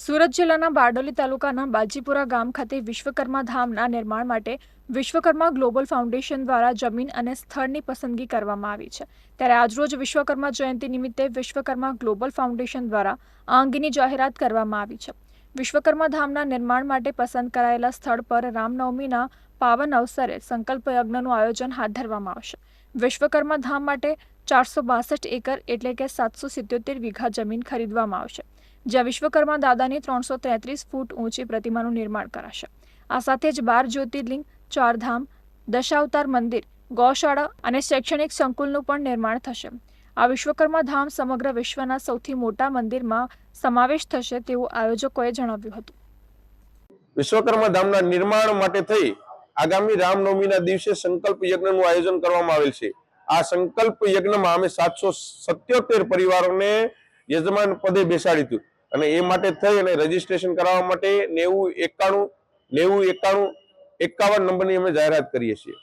સુરત જિલ્લાના બારડોલી તાલુકાના બાજીપુરા ગામ ખાતે વિશ્વકર્મા ધામના નિર્માણ માટે વિશ્વકર્મા ગ્લોબલ ફાઉન્ડેશન દ્વારા જમીન અને સ્થળની પસંદગી કરવામાં આવી છે। ત્યારે આજરોજ વિશ્વકર્મા જયંતિ નિમિત્તે વિશ્વકર્મા ગ્લોબલ ફાઉન્ડેશન દ્વારા આ અંગેની જાહેરાત કરવામાં આવી છે। વિશ્વકર્મા ધામના નિર્માણ માટે પસંદ કરાયેલા સ્થળ પર રામનવમીના પાવન અવસરે સંકલ્પ યજ્ઞનું આયોજન હાથ ધરવામાં આવશે। વિશ્વકર્મા ધામ માટે 462 એકર એટલે કે 777 વીઘા જમીન ખરીદવામાં આવશે, જ્યાં વિશ્વકર્મા દાદાની 333 ફૂટ ઊંચી પ્રતિમાનું નિર્માણ કરાશે। આ સાથે જ 12 જ્યોતિર્લિંગ, 4 ધામ, દશાવતાર મંદિર, ગૌશાળા અને શૈક્ષણિક સંકુલનું પણ નિર્માણ થશે। આ વિશ્વકર્મા ધામ સમગ્ર વિશ્વના સૌથી મોટા મંદિરમાં સમાવેશ થશે તેવું આયોજકોએ જણાવ્યું હતું। વિશ્વકર્મા ધામના નિર્માણ માટે થઈ આગામી રામનવમીના દિવસે સંકલ્પ યજ્ઞનું આયોજન કરવામાં આવેલ છે। આ સંકલ્પ યજ્ઞમાં અમે 777 પરિવારોને યજમાન પદે બેસાડી હતું અને એ માટે થઈ અને રજીસ્ટ્રેશન કરાવવા માટે 9091 51 નંબરની અમે જાહેરાત કરીએ છીએ।